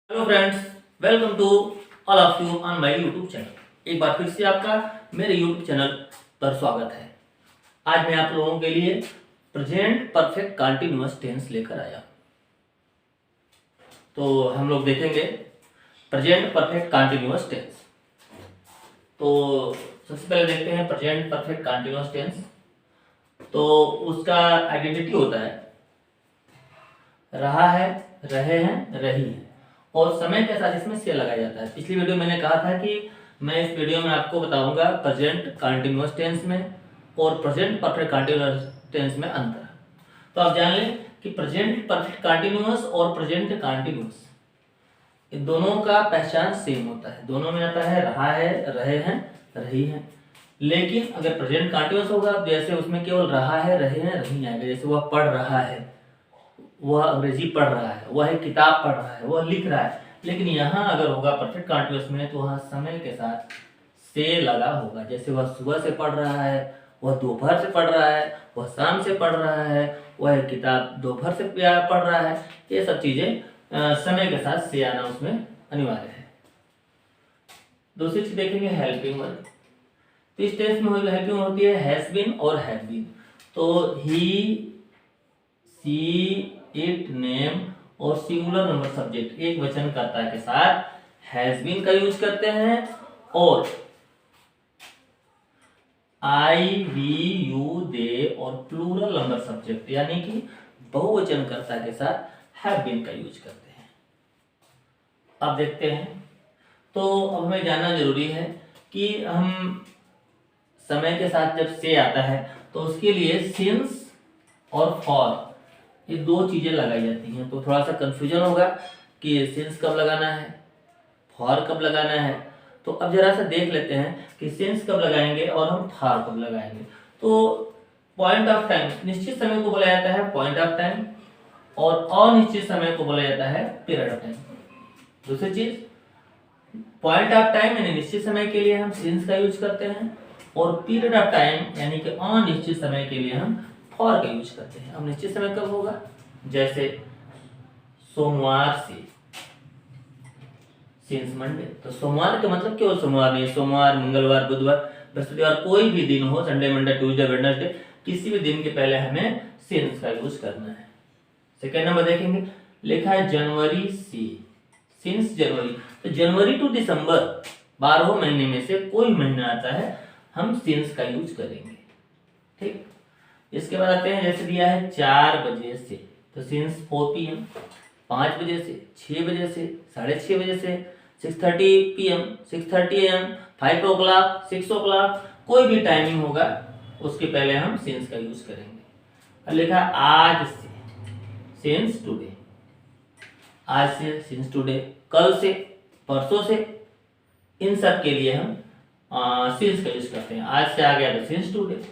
Hello friends, welcome to all of you on my YouTube channel. एक बार फिर से आपका मेरे यूट्यूब चैनल पर स्वागत है। आज मैं आप लोगों के लिए प्रेजेंट परफेक्ट कंटीन्यूअस टेंस लेकर आया। तो हम लोग देखेंगे प्रेजेंट परफेक्ट कंटीन्यूअस टेंस। तो सबसे पहले देखते हैं प्रेजेंट परफेक्ट कंटीन्यूअस टेंस। तो उसका आइडेंटिटी होता है रहा है, रहे हैं, रही है, और समय के साथ इसमें से लगाया जाता है। पिछली वीडियो मैंने कहा था कि मैं इस वीडियो में आपको बताऊंगा प्रेजेंट कंटीन्यूअस टेंस में और प्रेजेंट परफेक्ट कंटीन्यूअस टेंस में अंतर। तो आप जान लें कि प्रेजेंट परफेक्ट कंटीन्यूअस और प्रेजेंट कंटीन्यूअस इन दोनों का पहचान सेम होता है। दोनों में आता है रहा है, रहे हैं, रही है। लेकिन अगर प्रेजेंट कंटीन्यूअस होगा जैसे उसमें केवल रहा है, रहे हैं, रही आएगा। जैसे वह पढ़ रहा है, वह अंग्रेजी पढ़ रहा है, वह एक किताब पढ़ रहा है, वह लिख रहा है। लेकिन यहाँ अगर होगा परफेक्ट कंटीन्यूअस में तो वहाँ समय के साथ से लगा होगा। जैसे वह सुबह से पढ़ रहा है, वह दोपहर से पढ़ रहा है, वह शाम से पढ़ रहा है, वह एक किताब दोपहर से पढ़ रहा है। ये सब चीजें समय के साथ से आना उसमें अनिवार्य है। दूसरी चीज देखेंगे हेल्पिंग वर्ब। तो इस टेंस में हेल्पिंग होती है हैज बीन और हैव बीन। तो ही, सी, इट, नेम और सिंगुलर नंबर सब्जेक्ट एक वचन कर्ता के साथ हैज बीन का यूज करते हैं, और आई, वी, यू, दे और प्लूरल नंबर सब्जेक्ट यानी कि बहुवचन कर्ता के साथ हैव बीन का यूज करते हैं। अब देखते हैं। तो अब हमें जानना जरूरी है कि हम समय के साथ जब से आता है तो उसके लिए सिंस और फॉर ये दो चीजें लगाई जाती हैं। तो थोड़ा सा कंफ्यूजन होगा कि सिंस कब लगाना है, फॉर कब लगाना है। तो अब जरा सा देख लेते हैं कि सिंस कब लगाएंगे और हम फॉर कब लगाएंगे। तो पॉइंट ऑफ टाइम, निश्चित समय को बोला जाता है पॉइंट ऑफ टाइम, और अनिश्चित समय को बोला जाता है पीरियड ऑफ टाइम। दूसरी चीज, पॉइंट ऑफ टाइम यानी निश्चित समय के लिए हम सिंस का यूज करते हैं, और पीरियड ऑफ टाइम यानी कि अनिश्चित समय के लिए हम फॉर का यूज करते हैं। अब निश्चित समय कब होगा, जैसे सोमवार से, सिंस मंडे। तो सोमवार का मतलब केवल सोमवार नहीं, सोमवार, मंगलवार, बुधवार, बृहस्पतिवार, कोई भी दिन हो, संडे, मंडे, ट्यूसडे, वेडनेसडे, किसी भी दिन के पहले हमें सिंस का यूज करना है। सेकेंड नंबर देखेंगे, लिखा है जनवरी से, सिंस जनवरी। तो जनवरी टू दिसंबर 12 महीने में से कोई महीना आता है, हम सिंस का यूज करेंगे। ठीक। इसके बाद आते हैं, जैसे दिया है 4 बजे से, तो सिंस 4 PM, 5 बजे से, 6 बजे से, 6:30 बजे से, 6:30 PM, 6:30 AM, 5 o'clock, 6 o'clock, कोई भी टाइमिंग होगा उसके पहले हम सिंस का यूज करेंगे। अब लिखा आज से, सिंस टुडे, आज से, सिंस टुडे, कल से, परसों से, इन सब के लिए हम सिंस का यूज करते हैं। आज से आ गया तो सिंस टुडे।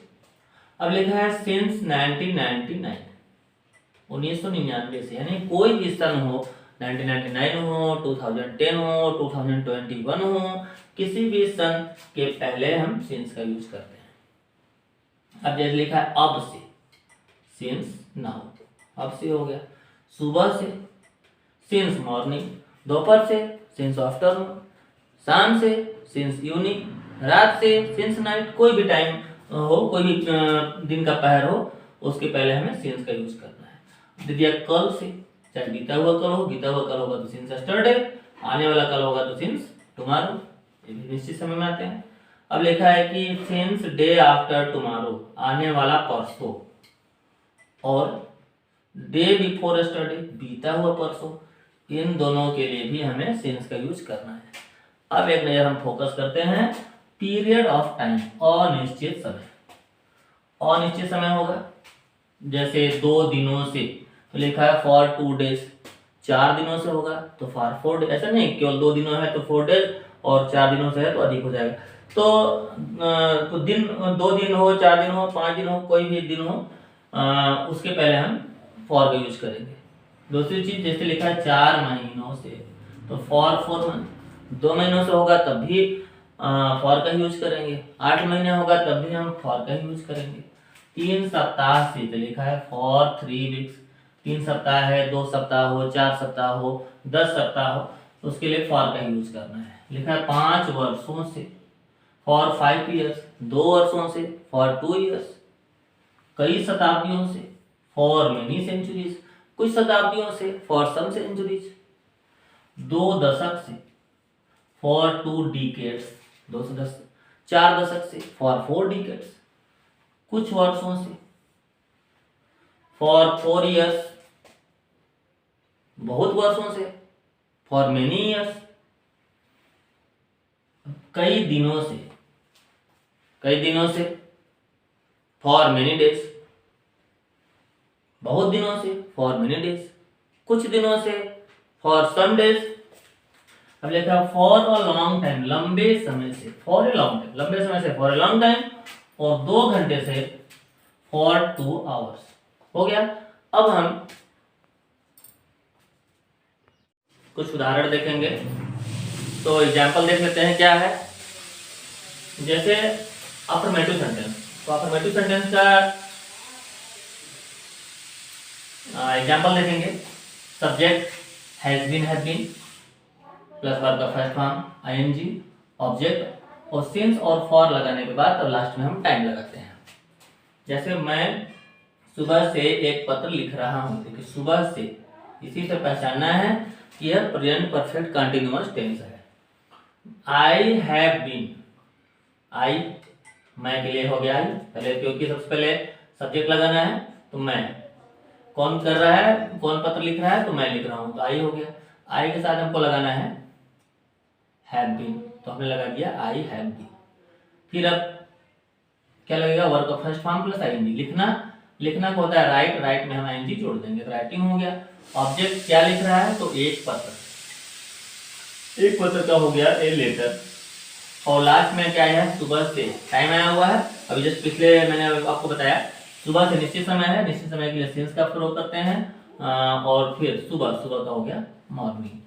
अब लिखा है सिंस 1999, 1999 से, यानी कोई भी सन हो, 1999 हो, 2010 हो, 2021 हो, किसी भी सन के पहले हम सिंस का यूज करते हैं। अब जैसे लिखा है अब से, सिंस नाउ, अब से हो गया। सुबह से, सिंस मॉर्निंग, दोपहर से, सिंस आफ्टरनून, शाम से, सिंस इवनिंग, रात से, सिंस नाइट, कोई भी टाइम हो, कोई भी दिन का पहर हो, उसके पहले हमें सिंस का यूज करना है। दे दिया कल से, चाहे बीता हुआ कल हो, बीता हुआ कल होगा तो सिंस यस्टरडे, आने वाला कल होगा तो सिंस टुमारो, ये भी निश्चित समय में आते हैं। अब लिखा है कि सिंस डे आफ्टर टुमारो, आने वाला परसों, और डे बिफोर यस्टरडे, बीता हुआ परसों, इन दोनों के लिए भी हमें सिंस का यूज करना है। अब एक नजर हम फोकस करते हैं पीरियड ऑफ टाइम, अनिश्चित समय। अनिश्चित समय होगा जैसे 2 दिनों से, तो लिखा है फॉर 2 days, 4 दिनों से होगा तो फॉर 4 days। ऐसा नहीं केवल 2 दिनों है तो 4 days, और 4 दिनों से है तो अधिक हो जाएगा। तो दिन 2 दिन हो, 4 दिन हो, 5 दिन हो, कोई भी दिन हो, उसके पहले हम फॉर का यूज करेंगे। दूसरी चीज, जैसे लिखा है 4 महीनों से, तो फॉर 4 मंथ, 2 महीनों से होगा तब भी फॉर का यूज करेंगे, 8 महीने होगा तब भी हम फॉर का यूज करेंगे। 3 सप्ताह से, तो लिखा है फॉर 3 weeks, 3 सप्ताह है, 2 सप्ताह हो, 4 सप्ताह हो, 10 सप्ताह हो, तो उसके लिए फॉर का यूज करना है। लिखा है 5 वर्षों से, फॉर 5 ईयर्स, 2 वर्षों से, फॉर 2 ईयर्स, कई शताब्दियों से, फॉर मेनी सेंचुरीज, कुछ शताब्दियों से, फॉर सम सेंचुरीज, 2 दशक से, फॉर 2 डिकेड्स, 4 दशक से, फॉर 4 डिकेड्स, कुछ वर्षों से, फॉर 4 ईयर्स, बहुत वर्षों से, फॉर मेनी ईयर्स, कई दिनों से, फॉर मेनी डेज, बहुत दिनों से, फॉर मेनी डेज, कुछ दिनों से, फॉर सम डेज। अब लिखा फॉर अ लॉन्ग टाइम, लंबे समय से, फॉर ए लॉन्ग टाइम, लंबे समय से, फॉर ए लॉन्ग टाइम, और 2 घंटे से, फॉर 2 आवर्स। हो गया। अब हम कुछ उदाहरण देखेंगे। तो एग्जाम्पल देख लेते हैं क्या है। जैसे अफर्मेटिव सेंटेंस, तो अफर्मेटिव सेंटेंस का एग्जाम्पल देखेंगे। Subject has been plus verb का फर्स्ट फॉर्म आईएनजी, ऑब्जेक्ट और सिंस और फॉर लगाने के बाद और लास्ट में हम टाइम लगाते हैं। जैसे मैं सुबह से एक पत्र लिख रहा हूँ, देखिए सुबह से, इसी से पहचानना है कि यह प्रेजेंट परफेक्ट कंटिन्यूअस टेंस है। आई हैव बीन, आई मैं के लिए हो गया आई पहले, क्योंकि सबसे पहले सब्जेक्ट लगाना है। तो मैं, कौन कर रहा है, कौन पत्र लिख रहा है, तो मैं लिख रहा हूँ, तो आई हो गया। आई के साथ हमको लगाना है हैव बीन, तो हमने लगा दिया आई हैव बीन। फिर अब क्या लगेगा, वर्ब का फर्स्ट फॉर्म प्लस आईएनजी। लिखना को होता है राइट, राइट में हम आईएनजी जोड़ देंगे, तो राइटिंग हो गया। ऑब्जेक्ट क्या लिख रहा है, तो एक पत्र का हो गया ए लेटर। और लास्ट में क्या है, सुबह से, टाइम आया हुआ है। अभी जस्ट पिछले मैंने आपको बताया सुबह से निश्चित समय है, निश्चित समय के लिए सेंस का प्रयोग करते हैं। और फिर सुबह का हो गया मॉर्निंग।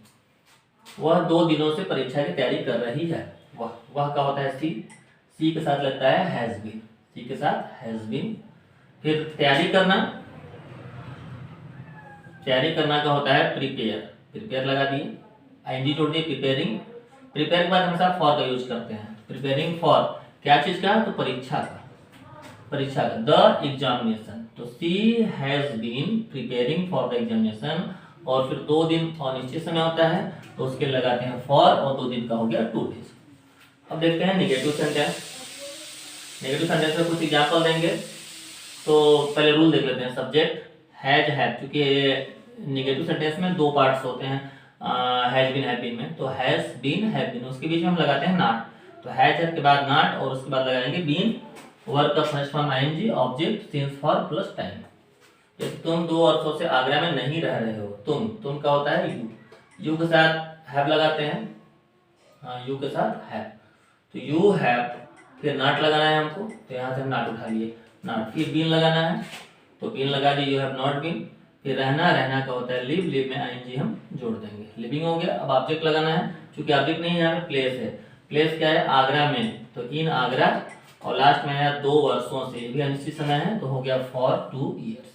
वह 2 दिनों से परीक्षा की तैयारी कर रही है। वह का होता है सी के साथ लगता है हैज बीन, सी के साथ हैज बीन। फिर तैयारी करना का होता है प्रिपेयर लगा दिए, आईएनजी जोड़ दिए, प्रिपेयर के बाद हमेशा फॉर का यूज करते हैं। प्रिपेयरिंग फॉर क्या चीज का, तो परीक्षा का द एग्जामिनेशन। तो she has been preparing for the examination. और फिर 2 दिन अनिश्चित समय होता है, तो उसके लगाते हैं फॉर, और 2 दिन का हो गया 2 डेज। अब देखते हैं नेगेटिव सेंटेंस। नेगेटिव सेंटेंस में कुछ एग्जाम्पल देंगे। तो पहले रूल देख लेते हैं। सब्जेक्ट हैज हैव, क्योंकि नेगेटिव सेंटेंस में 2 पार्ट्स होते हैं हैज बीन हैव बीन में। तो हैज बीन हैव बीन, उसके बीच में हम लगाते हैं नॉट। तो हैज के बाद नॉट, और उसके बाद लगाएंगे बीन, वर्ब का first form ING, object since for plus time. जैसे तुम 2 वर्षों से आगरा में नहीं रह रहे हो, तुम का होता है यू के साथ हैव लगाते हैं, यू के साथ हैव। तो यू हैव, फिर नॉट लगाना है हमको, तो यहाँ से हम नॉट उठा लिए, नॉट। फिर बीन लगाना है, तो बीन लगा दिए, यू हैव नॉट बीन। फिर रहना का होता है लिव में आईएनजी हम जोड़ देंगे, लिविंग हो गया। अब ऑब्जेक्ट लगाना है, क्योंकि ऑब्जेक्ट नहीं है यहाँ पे, प्लेस है। प्लेस क्या है, आगरा में, तो इन आगरा। और लास्ट में है 2 वर्षों से, भी अनिश्चित समय है, तो हो गया फॉर 2 ईयर्स।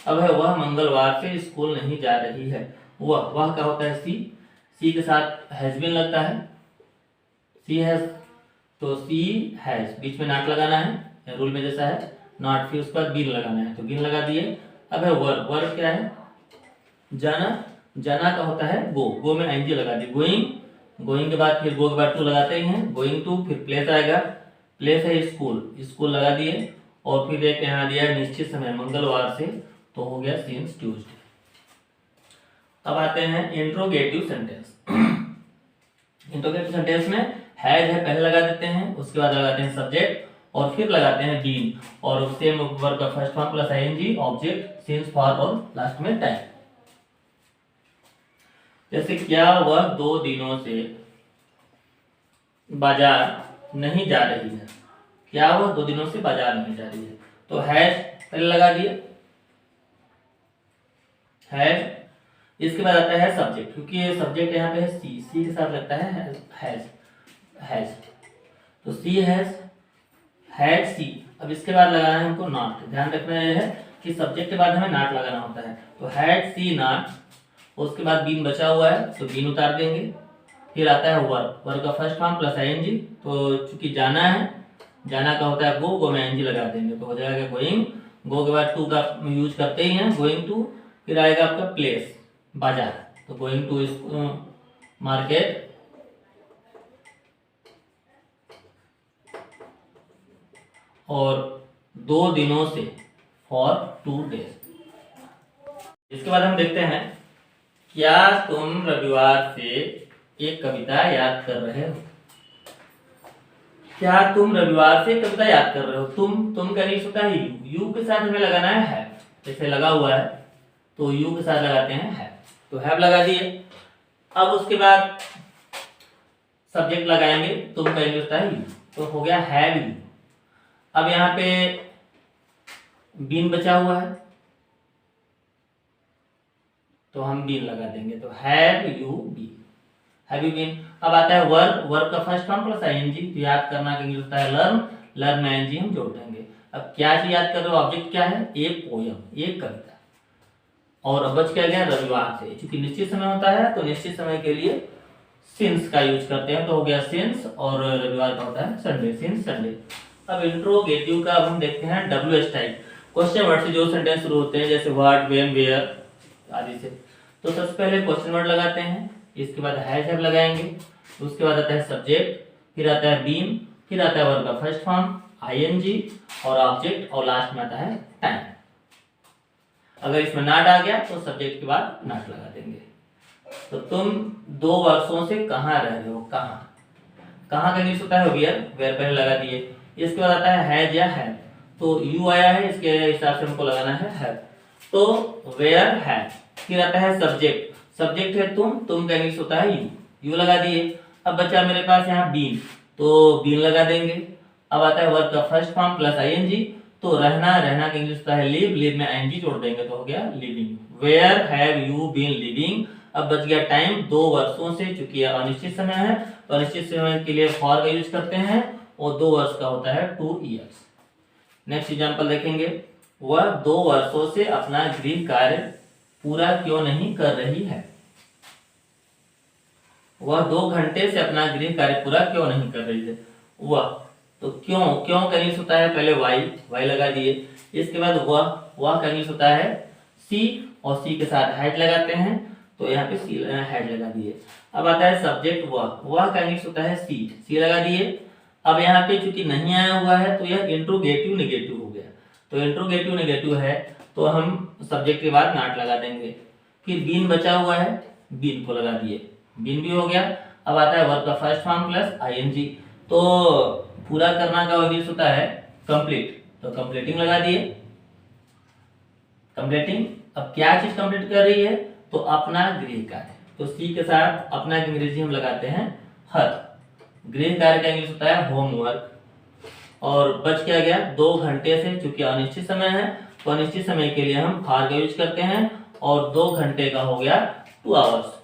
अब है वह मंगलवार से स्कूल नहीं जा रही है। वह का होता है सी के साथ हैज बीन लगता है, सी हैज, तो सी हैज, बीच में नॉट लगाना है, रूल में जैसा है नॉट। फिर उसके बाद बीन लगाना है, तो बीन लगा दिए। अब है वर्ब क्या है, जाना का होता है गो में आईएनजी लगा दी, गोइंग के बाद फिर गो के बाद टू लगाते ही हैं, गोइंग टू। फिर प्लेस आएगा, प्लेस है स्कूल लगा दिए। और फिर एक यहाँ दिया निश्चित समय, मंगलवार से, तो हो गया सिंस ट्यूसडे। अब आते हैं इंट्रोगेटिव सेंटेंस। इंट्रोगेटिव सेंटेंस में हैज है पहले लगा देते हैं, उसके बाद लगाते हैं सब्जेक्ट, और फिर लगाते हैं बीन, और सेम वर्ब का first form plus ING, object since for, और लास्ट में टाइम। जैसे क्या वह 2 दिनों से बाजार नहीं जा रही है, क्या वह 2 दिनों से बाजार नहीं जा रही है, तो हैज पहले लगा दिए, हैज। इसके बाद आता है सब्जेक्ट, क्योंकि ये सब्जेक्ट यहाँ पे है सी के साथ लगता है हैज, तो सी हैज सी। अब इसके बाद लगाना है हमको नॉट। ध्यान रखना है कि सब्जेक्ट के बाद हमें नॉट लगाना होता है, तो हैड सी नॉट, उसके बाद बीन बचा हुआ है तो बीन उतार देंगे। फिर आता है वर्क, वर्क का फर्स्ट फॉर्म प्लस आईएनजी, तो चूंकि जाना है, जाना का होता है गो, गो में आईएनजी लगा देंगे तो हो जाएगा गोइंग। गो के बाद टू का यूज करते ही हैं, गोइंग टू। फिर आएगा आपका प्लेस, बाजार, तो गोइंग टू मार्केट। और 2 दिनों से, फॉर 2 डेज। इसके बाद हम देखते हैं, क्या तुम रविवार से एक कविता याद कर रहे हो? क्या तुम रविवार से कविता याद कर रहे हो? तुम का यूज होता है यू के साथ हमें लगाना है, जैसे लगा हुआ है तो यू के साथ लगाते हैं है, तो हैव लगा दिए। अब उसके बाद सब्जेक्ट लगाएंगे, तुम का यूज होता है यू, तो हो गया हैव यू। अब यहाँ पे बीन बचा हुआ है तो हम बीन लगा देंगे, तो have you been, have you been. अब आता है वर्क, वर्क का फर्स्ट फॉर्म प्लस आईएनजी, तो याद करना का इंग्लिश होता है लर्न, लर्न में आईएनजी हम जोड़ देंगे। अब क्या चीज याद कर रहे हो? ऑब्जेक्ट क्या है? एक पोयम, एक कविता। और अब बच क्या गया? रविवार से, क्योंकि निश्चित समय होता है तो निश्चित समय के लिए सिंस का यूज करते हैं, तो हो गया सिंस, और रविवार का होता है संडे, सिंस संडे। अब इंट्रोगेटिव का अब हम देखते हैं WH टाइप, क्वेश्चन वर्ड से जो सेंटेंस शुरू होते हैं, जैसे व्हाट, व्हेन, वेयर आदि से। तो सबसे पहले क्वेश्चन वर्ड लगाते हैं, इसके बाद हैव लगाएंगे, उसके बाद आता है सब्जेक्ट, फिर आता है बीन, फिर आता है वर्ब का फर्स्ट फॉर्म आईएनजी और ऑब्जेक्ट, और लास्ट में आता है टाइम। अगर इसमें नॉट आ गया तो सब्जेक्ट के बाद नॉट लगा देंगे। तो तुम 2 वर्षों से कहाँ रह रहे हो? कहाँ, कहाँ का इंग्लिश होता है वेयर, वेयर पहले लगा दिए। इसके बाद आता है हैज या हैव, तो यू आया है, इसके हिसाब से हमको लगाना है हैव, तो वेयर हैव। फिर आता है सब्जेक्ट, सब्जेक्ट है तुम का इंग्लिश होता है यू लगा दिए। अब बचा मेरे पास यहाँ बीन, तो बीन लगा देंगे। अब आता है वर्क का फर्स्ट फॉर्म प्लस आईएनजी, तो रहना, रहना का इंग्लिश होता है लिव, लिव में आईएनजी जोड़ देंगे तो हो गया living. Where have you been living. अब बच गया टाइम, 2 वर्षों से, चूंकि अनिश्चित समय है तो अनिश्चित समय के लिए फॉर का यूज करते हैं, और 2 वर्ष का होता है 2 ईयर्स। नेक्स्ट एग्जांपल देखेंगे, वह 2 वर्षों से अपना गृह कार्य पूरा क्यों नहीं कर रही है? वह 2 घंटे से अपना गृह कार्य पूरा क्यों नहीं कर रही है? वह, तो क्यों, क्यों का इंग्लिश होता है पहले वाई लगा दिए। इसके बाद वह का इंग्लिश होता है सी, और सी के साथ हैड लगाते हैं, तो यहाँ पे सी हैड लगा दिए। अब आता है सब्जेक्ट वह का इंग्लिश होता है सी लगा दिए। अब यहाँ पे चूंकि नहीं आया हुआ है तो यह इंट्रोगेटिव नेगेटिव हो गया, तो इंट्रोगेटिव नेगेटिव है तो हम सब्जेक्ट के बाद नॉट लगा देंगे। फिर बीन बचा हुआ है, बीन को लगा दिए, बीन भी हो गया। अब आता है वर्ब का फर्स्ट फॉर्म प्लस आईएनजी, तो पूरा करना का इंग्लिश होता है कंप्लीट, तो कंप्लीटिंग लगा दिए, कंप्लीटिंग। अब क्या चीज कंप्लीट कर रही है? तो अपना गृह कार्य, तो सी के साथ अपना अंग्रेजी हम लगाते हैं हर। गृह कार्य का इंग्लिश होता है होमवर्क। और बच क्या गया? 2 घंटे से, चूंकि अनिश्चित समय है तो अनिश्चित समय के लिए हम फॉर का यूज करते हैं, और 2 घंटे का हो गया 2 आवर्स।